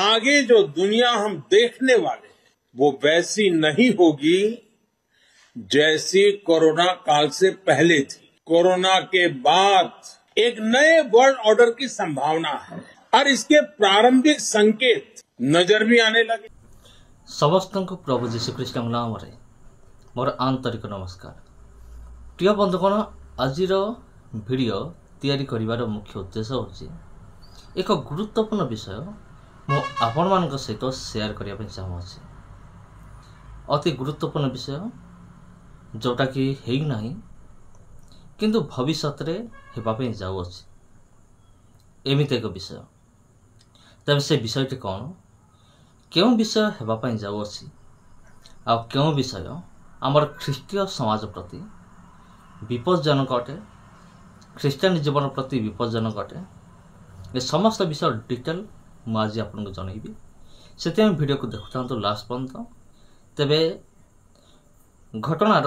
आगे जो दुनिया हम देखने वाले हैं वो वैसी नहीं होगी जैसी कोरोना काल से पहले थी। कोरोना के बाद एक नए वर्ल्ड ऑर्डर की संभावना है और इसके प्रारंभिक संकेत नजर भी आने लगे। समस्त को प्रभु जीशुख्रीष्ट नाम रे मोर आंतरिक नमस्कार। प्रिय बंधुगण, आज वीडियो तैयारी करिवार मुख्य उद्देश्य होची एक गुरुत्वपूर्ण विषय मु आपण मान सहित शेयर करने चाहूँगी। अति गुरुत्वपूर्ण विषय जोटा कि है नहीं किंतु भविष्य में होगापी जाऊँगी एमती एक विषय। तब से विषयटी कौन, क्यों विषय होगापी जाऊँगी आ क्यों विषय आमर ख्रीष्टीय समाज प्रति विपज्जनक अटे, ख्रीष्टियान जीवन प्रति विपज्जनक अटे, ये समस्त विषय डिटेल मुझे आपको जनइबी। से वीडियो को देखु था लास्ट पर्यंत, तेबे घटनार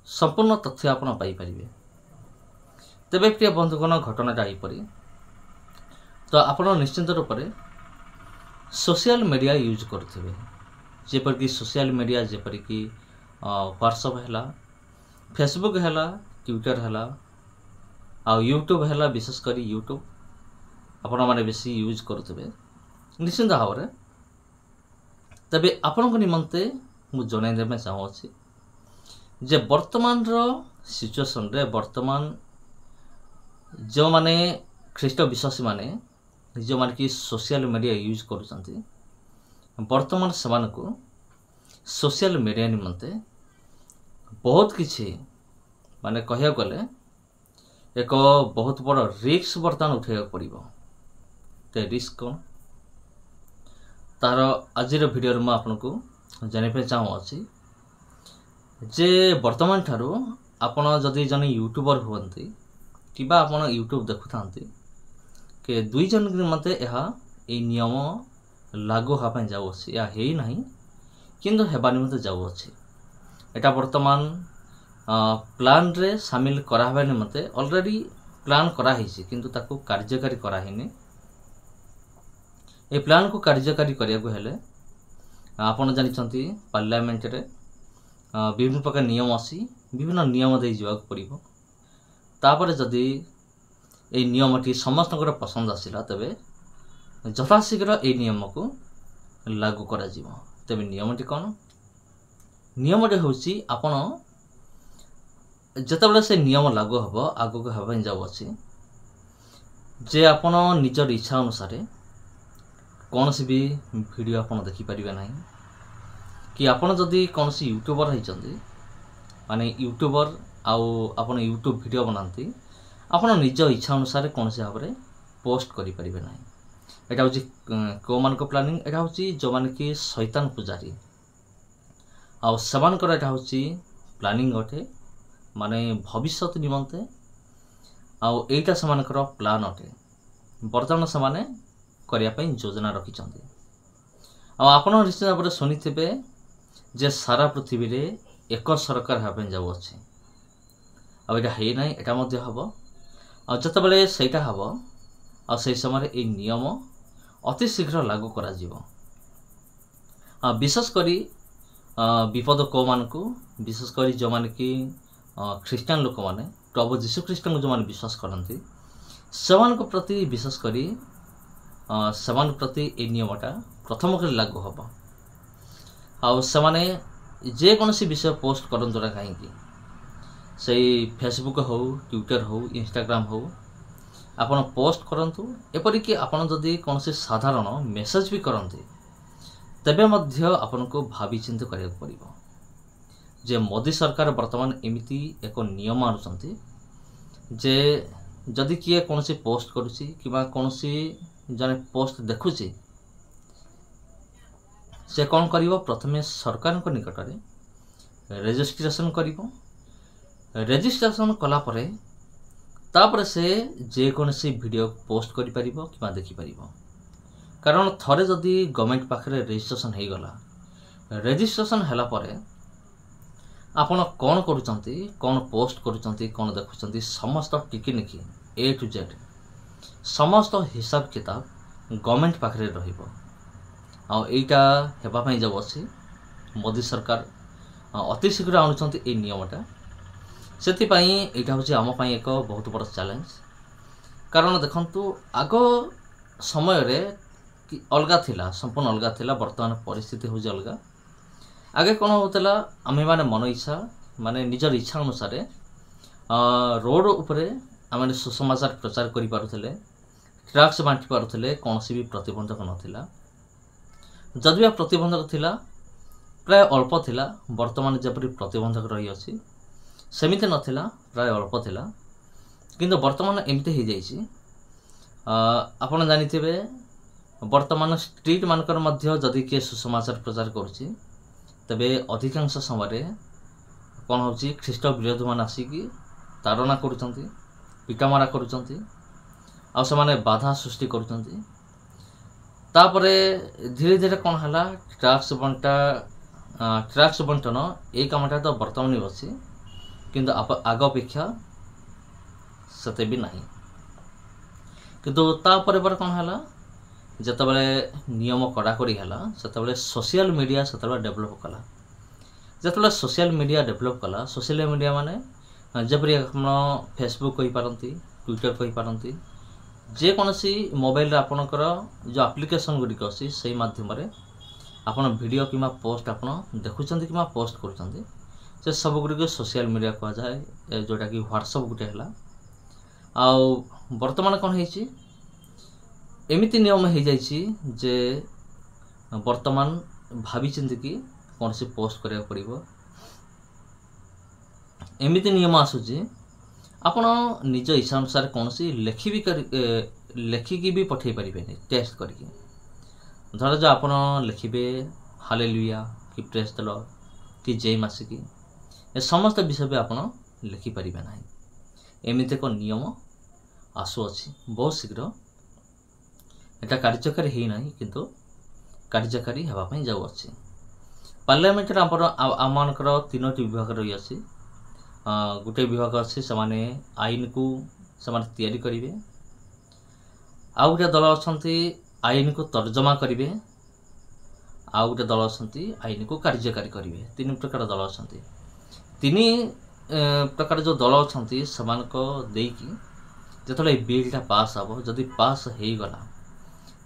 संपूर्ण तथ्य आप पाइपर। तेबे प्रिय बंधुगण, घटनाटा यहीपरि तो आप निश्चिंत रूप से सोशल मीडिया यूज करुवे, जेपरिक सोशल मीडिया जेपरिक व्हाट्सएप है, फेसबुक है, ट्विटर है, आ यूट्यूब है, विशेषकर यूट्यूब आपण मैंने बेसी यूज करुवे निश्चिंत भाव में। तबे आपण निमंते मु जनइदेवा चाहूँगी जे वर्तमान सिचुएशन रे वर्तमान जो माने ख्रीष्ट विश्वासी माने जो माने कि सोशल मीडिया यूज करुचंती, वर्तमान समान को सोशल मीडिया निमंते बहुत किछि माने कहिया गले एक बहुत बड़ रिस्क बर्तमान उठाइबा पड़िबो। ते रिस्क कौन तार आज वीडियो में आपको जानापी चाहूँगी जे वर्तमान ठारू आपण जदि जन यूट्यूबर हुंती कि आपण यूट्यूब देखुता कि दुई जन मते यह नियम लागू हाँपाई जाऊँगी या है ना किंतु हेबा निमंते जाऊँगी। एटा वर्तमान प्लान रे सामिल करावा निमंते ऑलरेडी प्लान कराही किंतु ताको कार्यकारी कराहीनी। ए प्लान को कार्यकारी करिया हेले आपण जानिछंती पार्लियामेंट रे विभिन्न प्रकार नियम आसी विभिन्न नियम दे जावाक पड़िबो। तापर जदि ए नियमटी समस्त पसंद आसिला तबे यथाशीघ्र ए नियम को लागू करा जिवो। तबे नियमटी कौन, नियमटी होची आपण जतबेले से नियम लागू हबो आगो को हबन जाउछि जे आपण निजर इच्छा अनुसार कौन सी भी वीडियो आपन देखि परिबे नहीं कि आपन जदि कौन सी यूट्यूबर होइचंदी माने यूट्यूबर आउ आपन यूट्यूब वीडियो बनाती आपन निज इच्छा अनुसार कौन से भाव में पोस्ट करि परिबे नहीं। एटा होची को मान को प्लानिंग, एटा होची जो मान कि शैतान पुजारी आउ समान कर एटा होची प्लानिंग अटे माने भविष्य निमंते आउ एटा समानकर प्लान अटे। वर्तमान समाने करने योजना रखिंट आपण निश्चित भाव में शुणिथे जे सारा पृथ्वी रे एक सरकार हाँपाई जाऊँगी आईटा है ना एटा हम आते सहीटा हम आई समय ये नियम अति शीघ्र लागू करा जीवो। विशेषकर विपद को मान को विशेषकर जो मान कि ख्रीष्टान लोक मैंने प्रभु जीशुख्रीष्ट को जो मैंने विश्वास करती से प्रति विशेषकर समान प्रति ए नियमटा प्रथम कर लागू हम आने जेकोसी विषय पोस्ट करतु ना कहीं से फेसबुक हो, ट्विटर हो, इंस्टाग्राम हो, आपन पोस्ट करंतु। एपरिक आपन जदि कौन से साधारण मेसेज भी करते तेबे मध्य आपन को भावी चिंत करिया पड़िबो जे मोदी सरकार वर्तमान एमिति एक नियम आनुचंती जे जदि किए कौन से पोस्ट करुची किबा कौन सी जने पोस्ट देखुची से कौन करिवो प्रथमे सरकार को निकट में रजिस्ट्रेशन करिवो। रजिस्ट्रेशन कला परे तापर से जेकोसी वीडियो पोस्ट करि परिबो किबा देखि परिबो। कारण थरे जदि गवर्नमेंट पाखरे रजिस्ट्रेशन हो गला, रजिस्ट्रेशन हैला परे आपण कौन करुचंती, कौन पोस्ट करुचंती, कौन देखुचंती समस्त टिकिनिकी ए टू जेड समस्त हिसाब किताब गवर्नमेंट पाखरे रहिबो। आईटा हेबाई जाऊ अच्छी मोदी सरकार अति शीघ्र आणुंट ये नियमटा से यहाँ हूँ आम एक बहुत बड़ चैलेंज कारण देखु आग समय अलग थिला संपूर्ण अलग थिला वर्तमान परिस्थिति हूँ अलग आगे कौन होता आम मैंने मन इच्छा माने निजर इच्छा अनुसार रोड उपरे आम सुसमाचार प्रचार कर पारुले ट्रैक्स बांटी पारुले कौन भी प्रतिबंधक नाला जदि प्रतिबंधक थिला प्राय अल्प थिला वर्तमान जपरी प्रतिबंधक रही अछि सेमिति नथिला प्राय अल्प थिला किंतु वर्तमान एमती हो जाइए आपण जानिथिबे वर्तमान स्ट्रीट मानकर मध्य जदि किए सुसमाचार प्रचार करुछि तबे अधिकांश समय कौन हो ख्रीष्ट विरोधी मान आसिकी ताड़ना करुछंती पिटामारा करुछंती आ से बाधा सृष्टि करुछंती तापरे धीरे धीरे कौन है ट्रैक्स बंटन ये कामटा तो वर्तमान भी अच्छी किंतु आग अपेक्षा सते भी नहीं किंतु तापर पर कौन है जत नियम कड़ाकड़ी है से सोशल मीडिया से डेभलप कला जो सोशल मीडिया डेभलप कला सोशल मीडिया माने जपरी आप फेसबुक कही पारंती ट्विटर कही पारंती जेकोसी मोबाइल आपणकर जो एप्लिकेशन गुड़िक अच्छी से मध्यम आपण वीडियो कि पोस्ट आप देखुं कि पोस्ट करुँच से सब गुड़िक सोशल मीडिया कह जाए जोटा कि व्हाट्सएप गोटे है वर्तमान कौन है एमिति नियम हो जे वर्तमान भावी चिंतिकी कौन सी पोस्ट करा पड़ो एमिति नियम आसूची आपण निज इच्छा अनुसार कौन सी लेखिकी भी पठे पारे टेस्ट करके धर जो आप लिखे हालेलुया कि प्रेज द लॉर्ड कि जय मासिकी ए समस्त विषय भी आप लिखिपारे ना एमती एक नियम आसुअछि बहुत शीघ्र एटा कार्यकारी होना किंतु कार्यकारी होगापी जाऊँगी पार्लियामेंट आमर तीनोटी विभाग रही अच्छी गोटे विभाग अच्छी से आईन को तैयारी करेंगे आउ गोटे दल अच्छा आईन को तर्जमा करेंगे आउ गोटे दल अच्छा आईन को कार्यकारी करेंगे तीन प्रकार दल अच्छा तीन प्रकार जो दल अच्छा से जो बिलटा पास हम जदि पास हो गला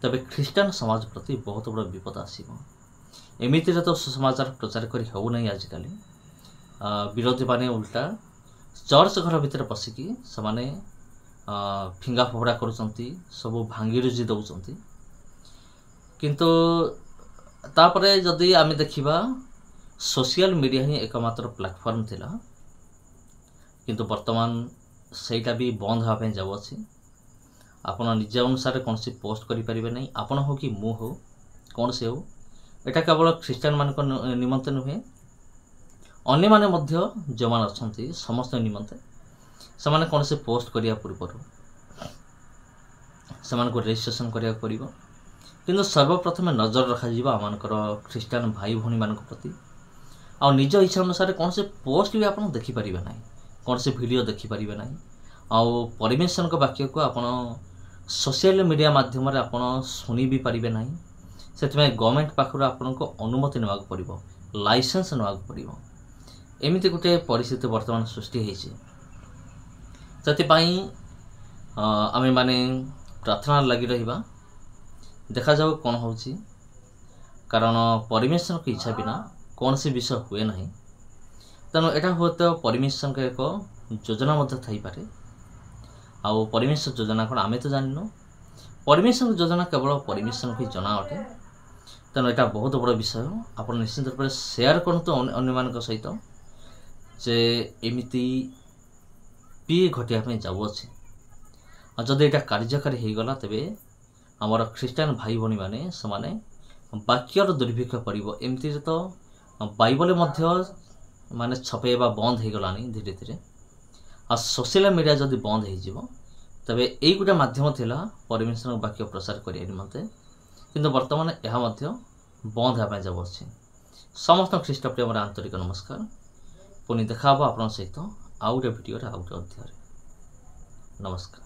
तबे ख्रीष्टान समाज प्रति बहुत बड़ा विपद आसो एमती तो सुसमाचार प्रचार कर हो ना आजिकल विरोधी माने उल्टा चर्च घर भितर पशिकी से फिंगा फोड़ा करुँच सब भांगी रुजी दौरान किंतु तापरे जदि आम देखा सोशल मीडिया ही एकमात्र प्लेटफॉर्म थिला किंतु वर्तमान सेटा भी बंद होगापी जाऊँगी आपण निज अनुसार कौन सी पोस्ट करें नहीं आपण हो कि मु हो कौन से हो एटा केवल ख्रीष्टान मान निमंते नुहे अन्य माने मध्य जो मान अच्छा समस्त निमंते से कौन से पोस्ट करिया पूर्व से रजिस्ट्रेशन करिया पड़िबो किंतु सर्वप्रथम नजर रखा आमकर ख्रीष्टान भाई भौणी मान प्रति आ निज इच्छा अनुसार कौन से पोस्ट भी आप देखिपारे ना कौन से वीडियो देखिपारे ना आउ परमेश्वर को वाक्य को आप सोशल मीडिया माध्यम आप शुणी भी पारे ना से गवर्नमेंट पाखर आपन को अनुमति ना पड़ो लाइसेंस ना पड़ो एमती गोटे परिस्थिति वर्तमान सृष्टि होती आम माने प्रार्थना लगी रहा देखा जाऊ कौन हो कारण परमेश्वर की इच्छा बिना कौन सी विषय हुए ना तेणु यहाँ हुए तो परमेश्वर का एक योजना थी पारे आउ परमेश्वर योजना कौन आम तो जान परमेश्वर योजना केवल परमेश्वर को जना अटे तेणु यहाँ बहुत बड़ विषय आप निश्चित रूप से सेयार करतु अन्य मान सहित जे एमती पी घटिया जाऊँगी जदि यहाँ कार्यकारी हो गला तेबे आमर ख्रीष्टान भाई भौणी माने समाने वाक्यर दुर्भिक्ष पड़ो एमती तो बाइबल माने छपेवा बंद हो गलानी धीरे धीरे आ सोशल मीडिया जदि बंद हो तबे यही गोटे माध्यम थिला परमेश्वर वाक्य प्रसार करने निमंते किंतु वर्तमान यह बंद होगा जाऊँगी समस्त ख्रीष्ट प्रिय आंतरिक नमस्कार पुणी देखा आप सहित आउ गोटे भिडियो आउ गोटे अध्याय नमस्कार।